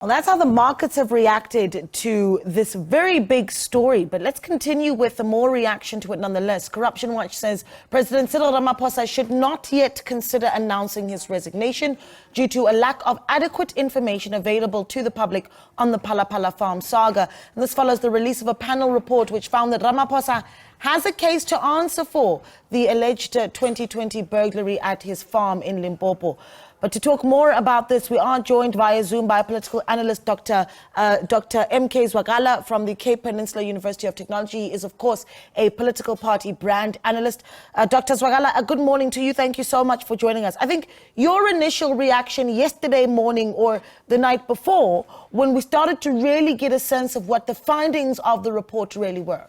Well, that's how the markets have reacted to this very big story. But let's continue with the more reaction to it nonetheless. Corruption Watch says President Cyril Ramaphosa should not yet consider announcing his resignation due to a lack of adequate information available to the public on the Phala Phala farm saga. And this follows the release of a panel report which found that Ramaphosa has a case to answer for the alleged 2020 burglary at his farm in Limpopo. But to talk more about this, we are joined via Zoom by political analyst Dr MK Zwakala from the Cape Peninsula University of Technology. He is, of course, a political party brand analyst. Dr. Zwakala, good morning to you. Thank you so much for joining us. I think your initial reaction yesterday morning or the night before, when we started to really get a sense of what the findings of the report really were.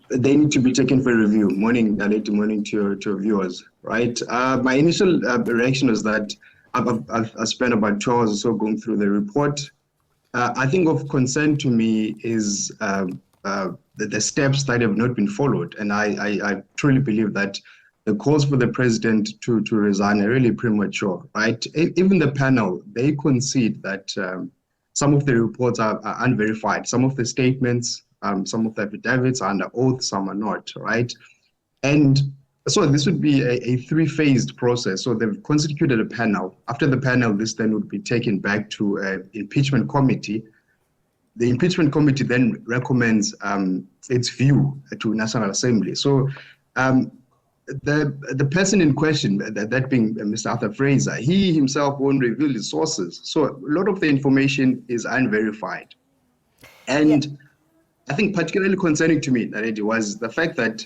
They need to be taken for review. Morning to your viewers, right? My initial reaction was that I've spent about 2 hours or so going through the report. I think of concern to me is the steps that have not been followed. And I truly believe that the calls for the president to resign are really premature, right? Even the panel, they concede that some of the reports are unverified. Some of the statements, some of the affidavits are under oath, some are not, right? And so this would be a three-phased process. So they've constituted a panel. After the panel, this then would be taken back to an impeachment committee. The impeachment committee then recommends its view to National Assembly. So the person in question, that being Mr. Arthur Fraser, he himself won't reveal his sources. So a lot of the information is unverified. And I think particularly concerning to me, Naredi, was the fact that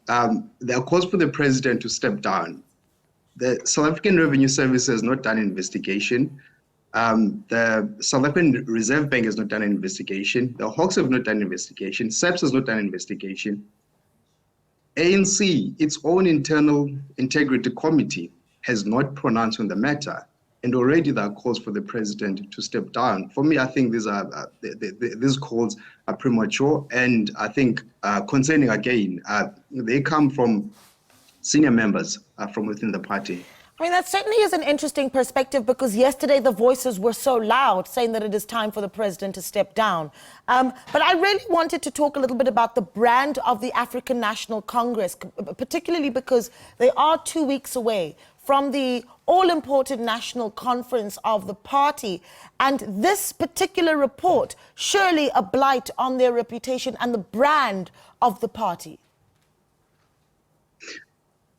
there are calls for the president to step down. The South African Revenue Service has not done an investigation. The South African Reserve Bank has not done an investigation. The Hawks have not done an investigation. SABC has not done an investigation. ANC, its own internal integrity committee, has not pronounced on the matter. And already there are calls for the president to step down. For me, I think these calls are premature, and I think concerning again, they come from senior members from within the party. I mean, that certainly is an interesting perspective, because yesterday the voices were so loud saying that it is time for the president to step down. But I really wanted to talk a little bit about the brand of the African National Congress, particularly because they are 2 weeks away from the all-important national conference of the party. And this particular report, surely a blight on their reputation and the brand of the party.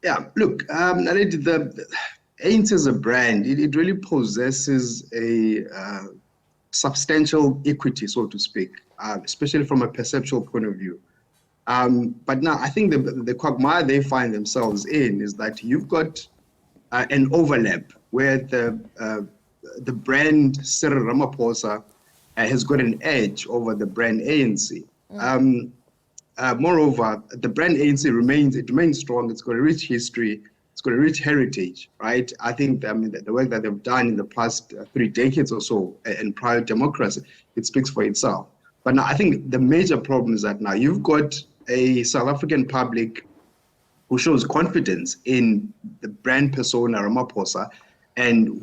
Yeah, look, the ANC as a brand, it really possesses a substantial equity, so to speak, especially from a perceptual point of view. But now I think the quagmire they find themselves in is that you've got an overlap where the brand Cyril Ramaphosa has got an edge over the brand ANC. Moreover, the brand ANC remains strong. It's got a rich history. It's got a rich heritage, right? I think the work that they've done in the past 3 decades or so in prior democracy, it speaks for itself. But now I think the major problem is that now you've got a South African public who shows confidence in the brand persona Ramaphosa, and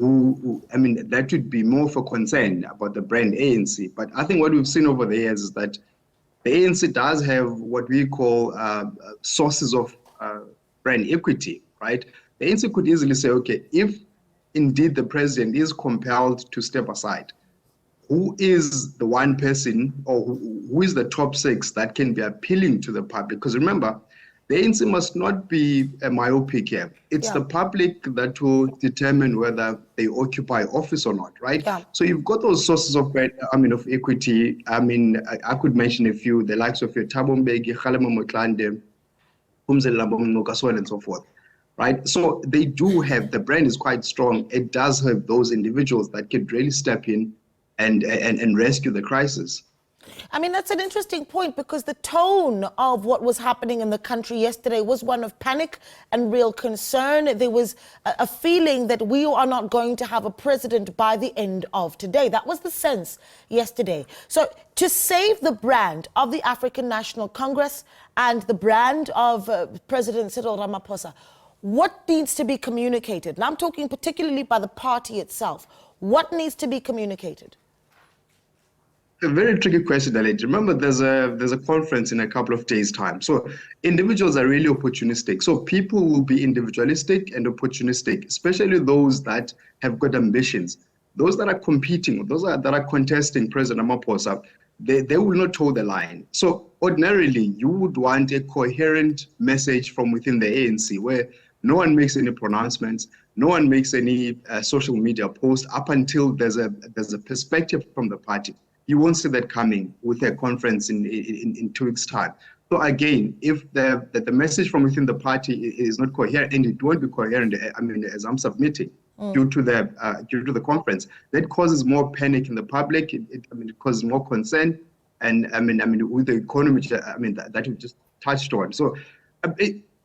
that would be more for concern about the brand ANC. But I think what we've seen over the years is that the ANC does have what we call sources of brand equity, right? The ANC could easily say, okay, if indeed the president is compelled to step aside, who is the one person or who is the top 6 that can be appealing to the public? Because remember, the ANC must not be a myopic here. It's the public that will determine whether they occupy office or not, right? Yeah. So you've got those sources of equity. I could mention a few, the likes of your Thabo Mbeki, Kgalema Motlanthe, Phumzile Mngcuka, so on and so forth, right? So they do have, the brand is quite strong. It does have those individuals that can really step in and rescue the crisis. I mean, that's an interesting point, because the tone of what was happening in the country yesterday was one of panic and real concern. There was a feeling that we are not going to have a president by the end of today. That was the sense yesterday. So to save the brand of the African National Congress and the brand of President Cyril Ramaphosa, What needs to be communicated? And I'm talking particularly by the party itself. What needs to be communicated? A very tricky question, Dalit. Remember, there's a conference in a couple of days' time. So individuals are really opportunistic. So people will be individualistic and opportunistic, especially those that have got ambitions. Those that are competing, that are contesting President Ramaphosa, they will not toe the line. So ordinarily, you would want a coherent message from within the ANC where no one makes any pronouncements, no one makes any social media post up until there's a perspective from the party. You won't see that coming with a conference in 2 weeks' time. So again, if the message from within the party is not coherent, and it won't be coherent, I mean, as I'm submitting, due to the conference, that causes more panic in the public. It causes more concern, and with the economy, that you just touched on. So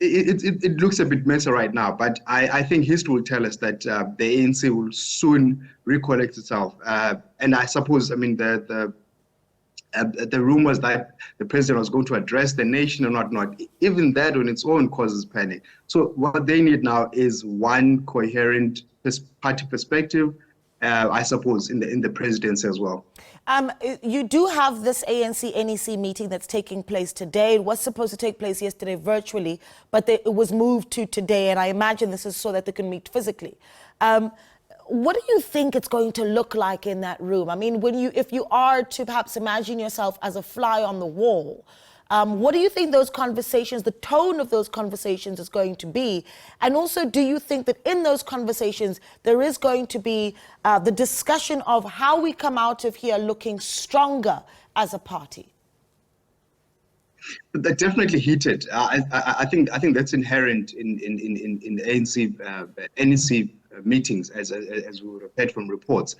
it looks a bit messy right now, but I think history will tell us that the ANC will soon recollect itself. And I suppose, the rumors that the president was going to address the nation or not, even that on its own causes panic. So what they need now is one coherent party perspective, I suppose, in the presidency as well. You do have this ANC-NEC meeting that's taking place today. It was supposed to take place yesterday virtually, but it was moved to today, and I imagine this is so that they can meet physically. What do you think it's going to look like in that room? I mean, if you are to perhaps imagine yourself as a fly on the wall, what do you think those conversations, the tone of those conversations is going to be? And also, do you think that in those conversations, there is going to be the discussion of how we come out of here looking stronger as a party? They're definitely heated. I think that's inherent in ANC, NEC meetings, as we would have heard from reports.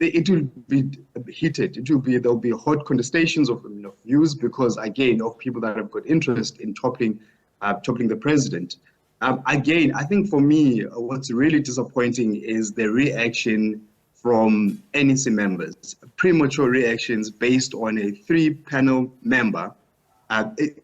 It will be heated. There'll be hot contestations of views because, again, of people that have got interest in toppling the president. Again, I think for me, what's really disappointing is the reaction from NEC members, premature reactions based on a 3-panel member.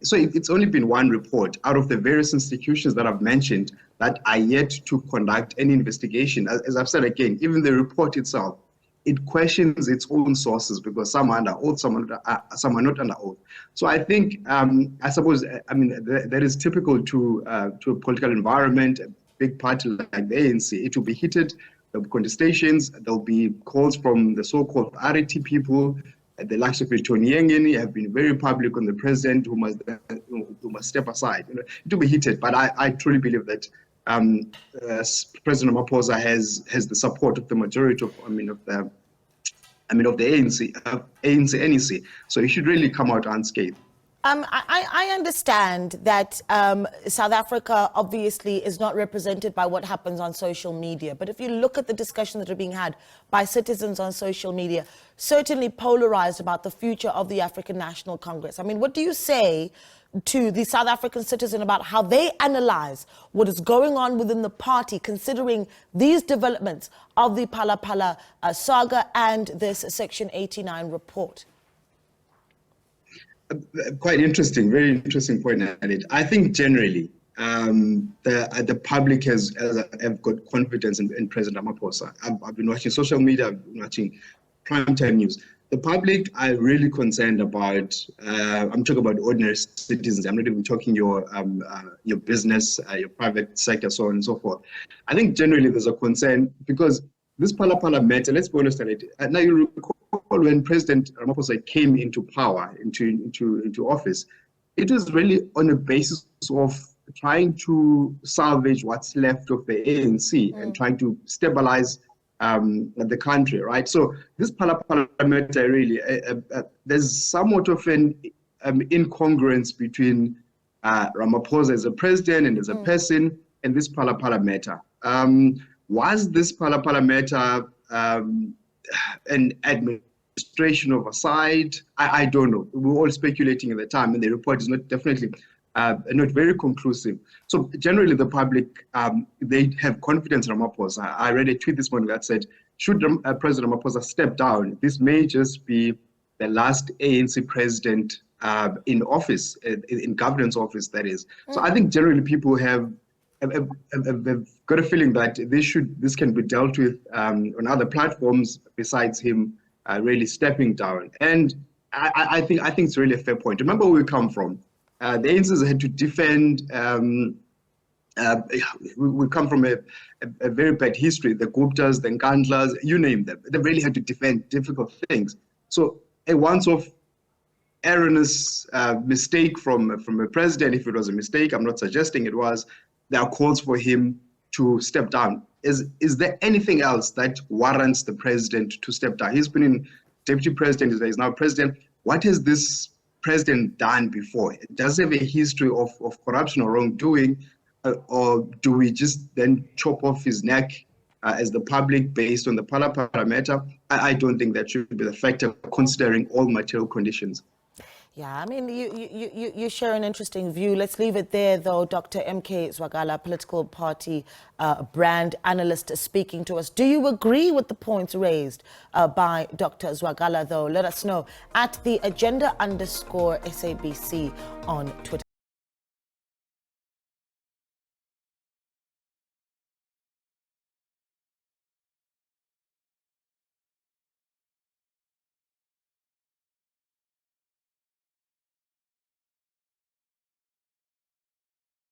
So it's only been one report out of the various institutions that I've mentioned that are yet to conduct any investigation. As I've said again, even the report itself, it questions its own sources because some are under oath, some are not under oath. So I think, I suppose, that is typical to a political environment, a big party like the ANC. It will be heated, there'll be contestations, there'll be calls from the so-called RT people. The likes of Tony Yengeni have been very public on the president who must step aside. It will be heated, but I truly believe that President Ramaphosa has the support of the majority of the ANC NEC. So he should really come out unscathed. I understand that South Africa obviously is not represented by what happens on social media. But if you look at the discussions that are being had by citizens on social media, certainly polarized about the future of the African National Congress. I mean, what do you say to the South African citizen about how they analyze what is going on within the party, considering these developments of the Phala Phala saga and this Section 89 report? Quite interesting, very interesting point, Alit. I think generally the public have got confidence in President Ramaphosa. I've been watching social media, I've been watching primetime news. The public are really concerned about, I'm talking about ordinary citizens. I'm not even talking your business, your private sector, so on and so forth. I think generally there's a concern because this Phala Phala matter, let's be honest, now you recall when President Ramaphosa came into power, into office, it was really on a basis of trying to salvage what's left of the ANC and trying to stabilize the country, right? So this Phala Phala matter really, there's somewhat of an incongruence between Ramaphosa as a president and as a person and this Phala Phala matter. Was this Phala Phala matter an administration oversight? I don't know. We were all speculating at the time, and the report is not definitely not very conclusive. So generally, the public they have confidence in Ramaphosa. I read a tweet this morning that said, "Should President Ramaphosa step down, this may just be the last ANC president in office, in governance office, that is." So I think generally people have I've got a feeling that this can be dealt with on other platforms besides him really stepping down. And I think it's really a fair point. Remember where we come from. The ANCs had to defend. We come from a very bad history. The Guptas, the Nkandlas, you name them. They really had to defend difficult things. So a once-off erroneous mistake from a president, if it was a mistake, I'm not suggesting it was, there are calls for him to step down. Is there anything else that warrants the president to step down? He's been in deputy president, he's now president. What has this president done before? Does he have a history of corruption or wrongdoing? Or do we just then chop off his neck as the public based on the Phala Phala matter? I don't think that should be the factor, considering all material conditions. Yeah, I mean, you share an interesting view. Let's leave it there, though. Dr MK Zwakala, political party brand analyst, speaking to us. Do you agree with the points raised by Dr. Zwakala, though? Let us know at the agenda_SABC on Twitter.